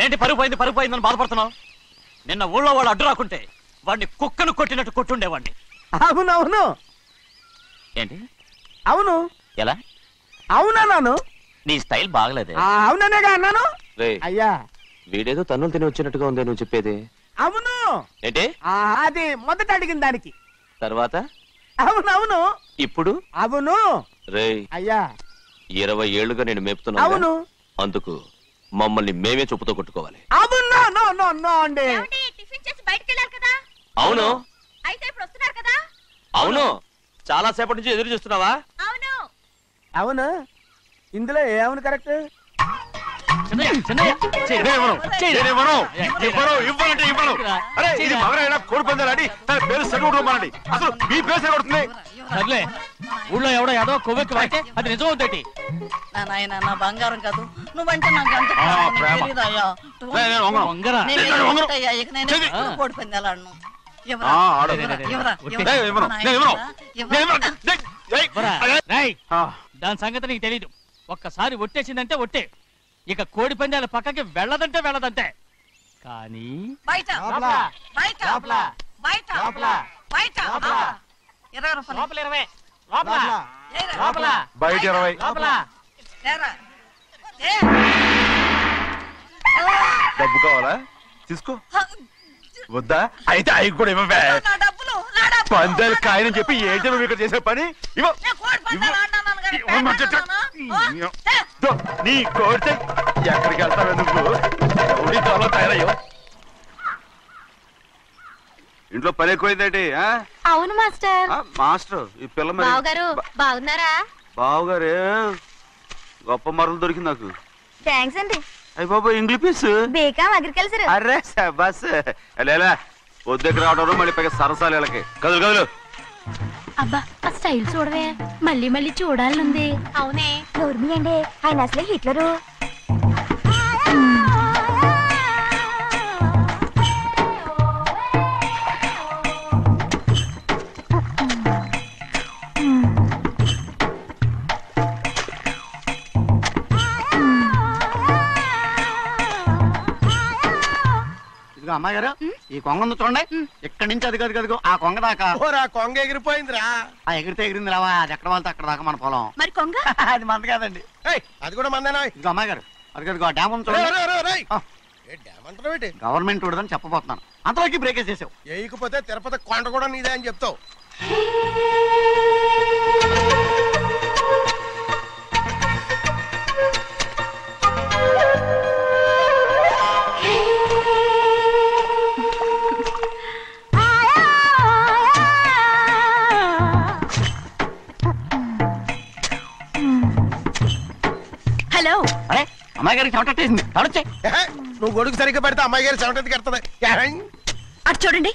ఏంటి పరుగు పోయిందని బాధపడుతున్నావు? నిన్న ఊళ్ళో వాళ్ళు అడ్డు రాకుంటే వాడిని కుక్కను కొట్టినట్టు కొట్టుండేవాడిని. అవునవును. ఏంటి? అవును. ఎలా? అవునన్నాను. నీ స్టైల్ బాగలేదే. అవుననేగా అన్నాను. అయ్యా వీడేదో తన్నులు తిని వచ్చినట్టుగా ఉందే నువ్వు చెప్పేది. అవును. ఏంటి? అది మొదట అడిగిన దానికి. తర్వాత? అవునవును. ఇప్పుడు? అవును. రే అయ్యా 20 ఏళ్లుగా నేను మేపుతున్నా. అవును. అందుకు మమ్మల్ని మేమే చెప్పుతో కొట్టుకోవాలి. అవును. నో అండి. టిఫిన్ చేసి బయటికి వెళ్ళాలి కదా. అవును. అయితే ఇప్పుడు వస్తున్నారు కదా. అవును. చాలా సేపటి నుంచి ఎదురు చూస్తున్నావా? అవును. అవును. ఇందులో ఏమవును కరెక్ట్? సర్లే, ఊళ్ళో ఎవడో ఏదో కొవ్వెక్కి వాడితే అది నిజం అవుతాయి. నా బంగారం కాదు నువ్వంటే నాకు అంత తెలీదయ్యా. ఇక నేను కోడి పందాలను దాని సంగతి నీకు తెలీదు. ఒక్కసారి ఒట్టేసిందంటే ఒట్టే. ఇక కోడి పందాల పక్కకి వెళ్ళదంటే వెళ్ళదంటే. కానీ బయట బయట బయట బయట 20 రూపాయలు లోపల 20 లోపల బయట 20 డబ్బు కావాలా? తీసుకో. వద్దా? అయితే అవి కూడా ఇవ్వవే. పందాలు కాయని చెప్పి ఏంటి నువ్వు ఇక్కడ చేసే పని? నీ కోరితే ఎక్కడికి వెళ్తావే నువ్వు? తయారయ్యో. ఇంట్లో పని ఎక్కువైందేంటి? అవును మాస్టర్. మాస్టర్ ఈ పిల్ల మరి బావగారు బాగున్నారా? బావగారే గొప్ప మరలు దొరికింది నాకు. థ్యాంక్స్ అండి. అయ్యి బాబు ఇంగ్లీష్ పీస్ బేకాం అగ్రికల్చర్. అరే బస్ లేలా వద్దకు రావడం మళ్ళీ పైగా సరసాలు వీళ్ళకి. కదులు కదులు. అబ్బా ఆ స్టైల్ చూడవే, మళ్ళీ మళ్ళీ చూడాలనుంది. అవునే నోర్మి అండి, ఆయన అసలే హిట్లరు. అమ్మాయి గారు ఈ కొంగ ఉంది చూడండి. ఇక్కడి నుంచి అది కదిగో ఆ కొంగ దాకా. కొంగ ఎగిరిపోయిందిరా. ఆ ఎగిరితే ఎగిరింది రావా, అది ఎక్కడ వాళ్ళతో అక్కడ దాకా మన పొలం. మరి కొంగ అది మంద కాదండి. అది కూడా మందేనా? ఇదిగో అమ్మాయి గారు అది కదిగో డ్యామ్ ఉంది చూడండి. గవర్నమెంట్ ఉండదని చెప్పబోతున్నాను, అంతలోకి బ్రేక్ వేసేసావు. వేయకపోతే తిరుపతి కొండ కూడా నీదే అని చెప్తావు. హలో. అరే అమ్మాయి గారికి చెమటేసింది, తడొచ్చే. నువ్వు గొడుగు సరిగ్గా పెడితే అమ్మాయి గారి చెమటకి కడుతుంది. అటు చూడండి.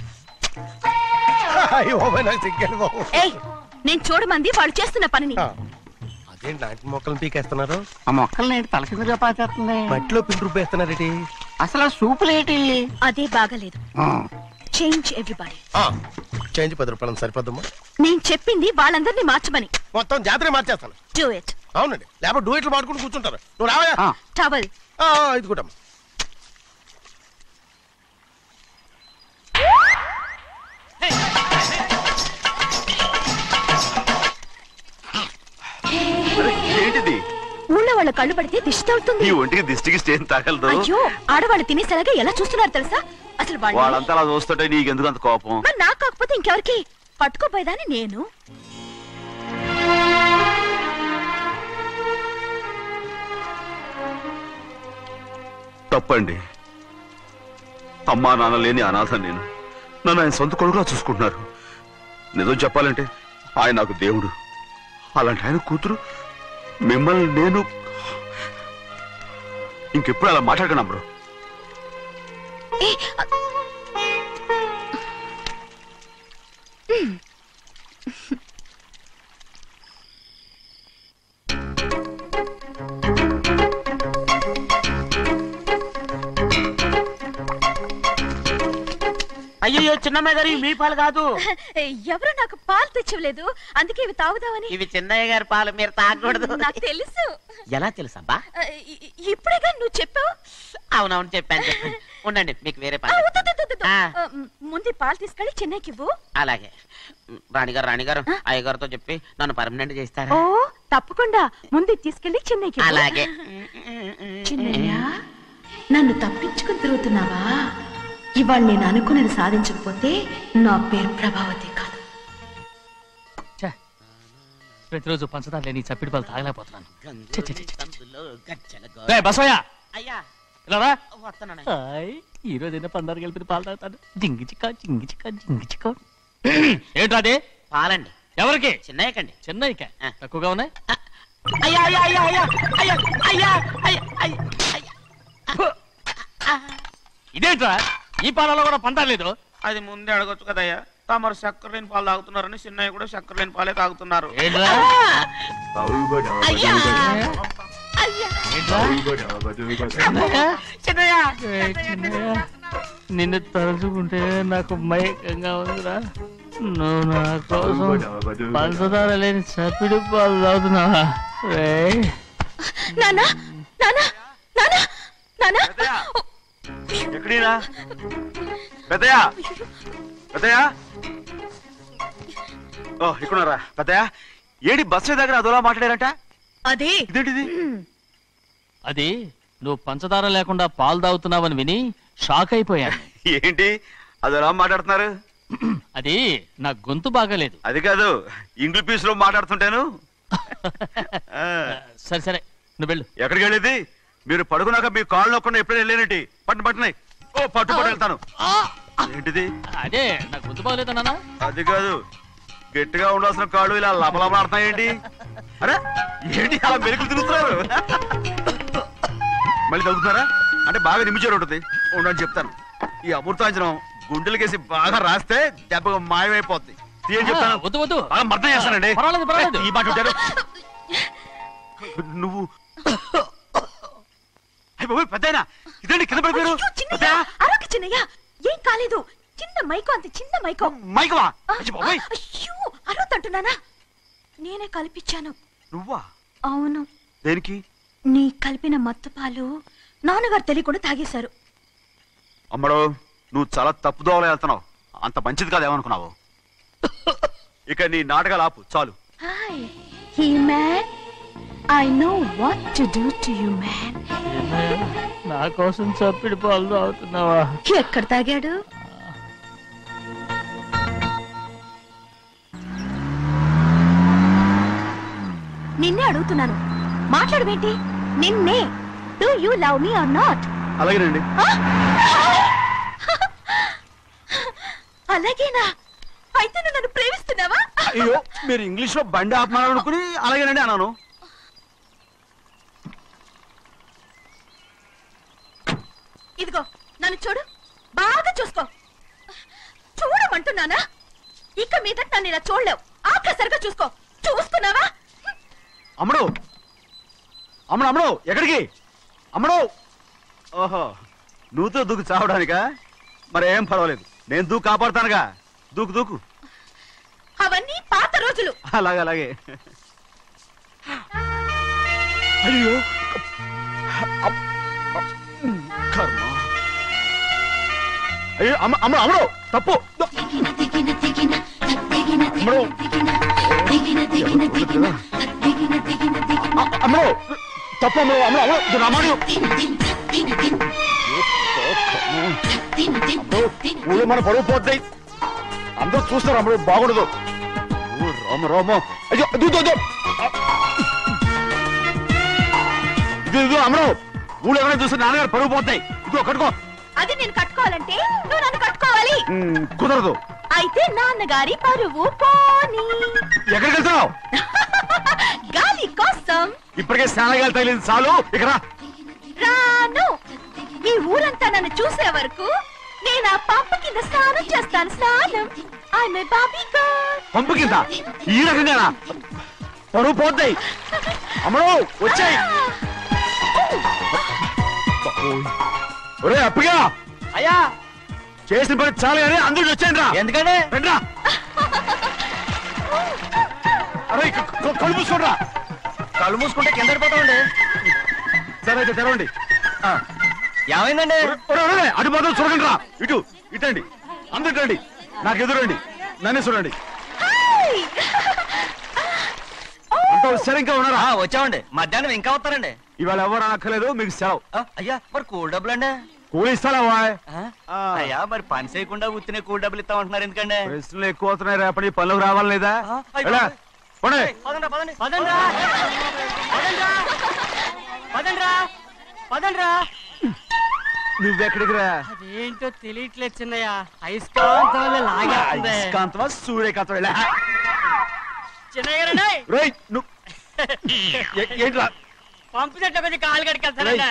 నేను చూడమంది వాళ్ళు చేస్తున్న పనిని. అదేంటి నాటి మొక్కలను పీకేస్తున్నారు? ఆ మొక్కల్ని తలకిందుగా పాచేస్తుంది. మట్టిలో పిండి రూపేస్తున్నారేటి? అసలు సూపులేటి? అదే బాగాలేదు. Change everybody. చేంజ్ 10 రూపాయలు సరిపోద్దమ్మా. నేను చెప్పింది వాళ్ళందరినీ మార్చమని. మొత్తం జాతర మార్చేస్తాను. Do it. అవునండి, లేకపోతే డూ ఇట్లు మాడుకుంటూ కూర్చుంటారు. నువ్వు రావా? టవల్ ఇది కూడా ఏంటిది? ఊళ్ళో వాళ్ళ కళ్ళు పడితే దిష్టి తగులుతుంది. ఈ ఒంటికి దిష్టికి స్టేన్ తగలదు. అయ్యో, ఆడవాళ్ళు తినేసేలాగా ఎలా చూస్తున్నారు తెలుసా? అసలు వాళ్ళంతా అలా చూస్తుంటే నీకెందుకు అంత కోపం? మరి నాకు కాకపోతే ఇంకెవరికి? పట్టుకోపోయేదాన్ని నేను. తప్పండి. అమ్మా నాన్న లేని అనాథ నేను. నన్ను ఆయన సొంత కొడుకులా చూసుకుంటున్నారు. నిజం చెప్పాలంటే ఆయన నాకు దేవుడు. అలాంటి ఆయన కూతురు మిమ్మల్ని నేను ఇంకెప్పుడు అలా మాట్లాడగలను బ్రో. అయ్యో చిన్నమ్మ గారు మీ పాలు కాదు. ఎవరు నాకు పాలు తెచ్చివ్వలేదు, అందుకే ఇవి తాగుదామని. ఇవి చిన్నయ్య గారి పాలు, మీరు తాగకూడదు. నాకు తెలుసు. ఎలా తెలుసబ్బా? ఇప్పుడేగా నువ్వు చెప్పావు. అవునవును చెప్పాను చెప్పాను. ఉండండి మీకు వేరే ఆ, పని. వద్దు, వద్దు, వద్దు. ఆ. ముందు పాలు తీసుకెళ్ళి చెన్నైకి ఇవ్వు. అలాగే రాణిగారు అయ్యగారితో చెప్పి నన్ను పర్మనెంట్ చేస్తారా? ఓ తప్పకుండా ముందు తీసుకెళ్ళి చెన్నైకి ఇవ్వు. అలాగే. చిన్నయ్య నన్ను తప్పించుకుని తిరుగుతున్నావా? ఇవాళ నేను అనుకున్నది సాధించకపోతే నా పేరు ప్రభావతి కాదు. ప్రతిరోజు పంచదార లేని చప్పిడి పాలు తాగలేకపోతున్నాను. గంతులో బసవయ్య అయ్యా ఇలా రా. వస్తున్నాను. ఈ రోజు అయినా పందారు కలిపి పాలు తాగుతాను. జింగి చిక్క జింగి చిక్క జింగి చిక్క. ఏంట్రా అది? పాలండి. ఎవరికి? చిన్నయ్యకండి. చెన్నైకా ఆ. తక్కువగా ఉన్నాయి. అయ్యా అయ్యా అయ్యా అయ్యా అయ్యా అయ్యా అయ్యా అయ్యా అయ్యా. ఇదేంట్రా ఈ పాలలో కూడా పందా లేదు? అది ముందే అడగొచ్చు కదయ్యా. తమరు చక్కెర లేని పాలు తాగుతున్నారని చిన్నయ్య కూడా చక్కెర లేని పాలే తాగుతున్నారు. ఏంట్రా? అయ్యా అయ్యా చిన్నయ్య? చిన్నయ్య ఏయ్ చిన్నయ్య, నిన్ను తలుచుకుంటే నాకు మైకంగా ఉందిరా. నువ్వు నా కోసం పంచదార లేని చప్పిడి పాలు తాగుతున్నావా? రేయ్. నానా నానా నానా నానా ఎక్కడీనా పెద్దయా? పెద్దయా? ఓ ఇక్కడున్నారా పెద్దయా? ఏడి బస్సు దగ్గర అదోలా మాట్లాడారంట. అదే ఇదేంటిది? అది నువ్వు పంచదార లేకుండా పాలు తాగుతున్నావని విని షాక్ అయిపోయాను. ఏంటి అదోలా మాట్లాడుతున్నారు? అది నా గొంతు బాగాలేదు. అది కాదు, ఇంగ్లీష్ పీస్ లో మాట్లాడుతుంటాను. ఆ, సరే సరే నువ్వు వెళ్ళు. ఎక్కడికి వెళ్ళేది? మీరు పడుకున్నాక మీ కాళ్ళు నొక్కకుండా ఎప్పుడైనా వెళ్ళేనంటి? పట్టునాయి. ఓ పట్టు వెళ్తాను. ఏంటిది? అదే నా గొంతు బాగలేదు నాన్న. అది కాదు, గట్టిగా ఉండాల్సిన కాళ్ళు ఇలా లబలబలాడుతున్నాయి ఏంటి? అరే ఏంటి అలా మెరుకులు తిరుగుతున్నారు? మళ్ళీ తగ్గుతున్నారా? అంటే బాగా నిమిషాలు ఉంటుంది. ఉండని చెప్తాను. ఈ అమృతాంజనం గుండెలకేసి బాగా రాస్తే దెబ్బగా మాయమైపోద్ది. తీయని చెప్తాను. వద్దు వద్దు, బాగా మర్దం చేస్తానండి. పర్వాలేదు పర్వాలేదు. ఈ మాట ఉంటారు నువ్వు. పెద్దయినా ఇదండి కింద పడిపోయారు. అయ్యో, చిన్నయ్య, అరవకు చిన్నయ్య, ఏం కాలేదు. చిన్న మైకో, అంత చిన్న మైకో. మైకవా? అయ్యో అరవతంటున్నానా? నేనే కల్పించాను. నువ్వా? అవును. దేనికి? నీ కలిపిన మత్తు పాలు నాన్నగారు తెలియకుండా తాగేశారు. అమ్మడో, నువ్వు చాలా తప్పుదోవలో వెళ్తున్నావు. అంత మంచిది కాదు ఏమనుకున్నావు? ఇక నీ నాటకాలు ఆపు చాలు. Hi he man, I know what to do to you man. నా కోసం చప్పిడి పాలు తాగుతున్నావా? ఎక్కడ తాగాడు? నిన్నే అడుగుతున్నాను, మాట్లాడవేంటి? నిన్నే. Do you love me or not? అలాగేనండి. అలాగేనా? అయితే నువ్వు నన్ను ప్రేమిస్తున్నావా? అయ్యో, మీరు ఇంగ్లీష్ లో బండి ఆపమాలనుకుని అలాగేనండి అన్నాను. ఇదిగో నన్ను చూడు, బాగా చూసుకో. చూడమంటున్నానా? ఇక మీద నన్ను ఇలా చూడలేవు. ఆఖసరిగా చూసుకో. చూసుకున్నావా? అమ్మడు అమ్మడు అమ్మడు ఎక్కడికి? అమ్మడు. ఓహో, నువ్వుతో దూకు చావడానికా? మరేం పర్వాలేదు, నేను దూకు కాపాడుతానుగా. దూకు దూకు. అవన్నీ పాత రోజులు. అలాగే అలాగే. అయ్యో కర్మ. అయ్యో అమ్మ అమ్మ అమ్మడు తప్పు. అమ్మడు అమ్మడు తప్పు. అమ్మడు అమ్మడు అమ్మడు రామాడు. ఊళ్ళో మన పరువు పోతాయి, అందరూ చూస్తారు. అమ్మడు బాగుండదు. రామ రామ. అయ్యో ఇది అమ్మడు, ఊళ్ళో ఎవరైనా చూస్తే నాన్నగారు పరువు పోతాయి. ఇదిగో కట్టుకో. అది నేను కట్టుకోవాలంటే నువ్వు నన్ను కట్టుకోవాలి. కుదరదు. అయితే నాన్నగారి పరువు పోనీ. ఎక్కడికి వెళ్తున్నావు? గాలి కోసం. ఇప్పటికే స్నానగాలి తగిలింది చాలు. ఇక్కడ రాను. ఈ ఊరంతా నన్ను చూసే వరకు నేను ఆ పంపు కింద స్నానం చేస్తాను. స్నానం. I'm a Barbie girl. పంపు కింద ఈ రకంగా పరువు పోతాయి. అమ్మడు వచ్చాయి. ఒరే అప్పగా. అయ్యా చేసిన పని చాలు కానీ అందరూ వచ్చాను రా. ఎందుకంటే రండిరా. అరే కళ్ళు మూసుకోండిరా. కళ్ళు మూసుకుంటే కింద పడిపోతామండి. సరే అయితే తెరవండి. ఏమైందండి? అటు మాత్రం చూడండి రా, ఇటు ఇటండి, అందరండి, నాకు ఎదురండి, నన్ను చూడండి. సరే ఇంకా ఉన్నారా? వచ్చామండి. మధ్యాహ్నం ఇంకా వస్తారండి. ఇవాళ ఎవరు అనక్కర్లేదు, మీకు సెలవు. అయ్యా మరి కూల్ డబ్బులు అండి? కూలి ఇస్తారా? అయ్యా మరి పని చేయకుండా ఉత్తినే కూల్ డబ్బులు ఇస్తామంటున్నారు ఎందుకండి? ప్రశ్నలు ఎక్కువ అవుతున్నాయి, రేపటి పనులకు రావాలి లేదా? నువ్వెక్కడికి రా? అదేంటో తెలియట్లేదు చిన్నయ్య. అయస్కాంతమా సూర్యకాంతం చిన్నయ్య ఏంట్రా? పంపు చెట్లు కొంచెం కాలు కడికెళ్తానండి.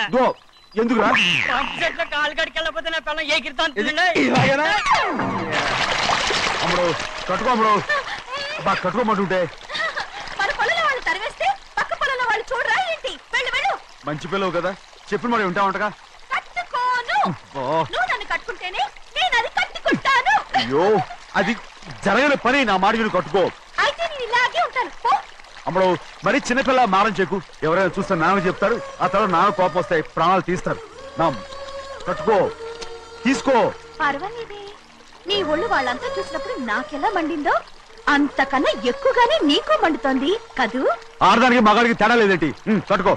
ఎందుకురా? పంపు చెట్లు కాలు కడికెళ్ళకపోతే నా పిల్లలు ఏ కిర్తాను అమ్ముడు కట్టుకో, అమ్ముడు బాగా కట్టుకోమంటుంటే. మన పొలంలో వాళ్ళు తరివేస్తే పక్క పొలంలో వాళ్ళు చూడరా ఏంటి? వెళ్ళు వెళ్ళు. మంచి పిల్లవు కదా, చెప్పిన మరి ఉంటావంటగా. కట్టుకోను. నువ్వు నన్ను కట్టుకుంటేనే నేను అది కట్టుకుంటాను. అయ్యో, అది జరగని పని, నా మాట విని కట్టుకో. అయితే నేను ఇలాగే ఉంటాను. అమ్మడు మరి చిన్నపిల్ల మారం చెక్కు, ఎవరైనా చూస్తే నాన్న చెప్తారు, ఆ తర్వాత నాన్న కోపం వస్తాయి, ప్రాణాలు తీస్తారు. నా కట్టుకో, తీసుకో. పర్వాలేదే, నీ ఒళ్ళు వాళ్ళంతా చూసినప్పుడు నాకెలా మండిందో అంతకన్నా ఎక్కువగానే నీకు మండుతోంది కదూ. ఆడదానికి మగాడికి తేడా లేదేంటి? కట్టుకో.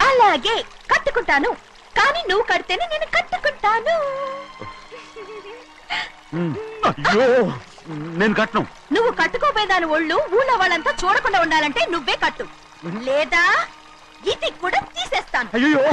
అలాగే కట్టుకుంటాను, కానీ నువ్వు కడితేనే నేను కట్టుకుంటాను. అయ్యో, నేను కట్టను. నువ్వు కట్టుకోపోయేదాని ఒళ్ళు ఊళ్ళో వాళ్ళంతా చూడకుండా ఉండాలంటే నువ్వే కట్టు, లేదా ఇది కూడా తీసేస్తాను. అయ్యో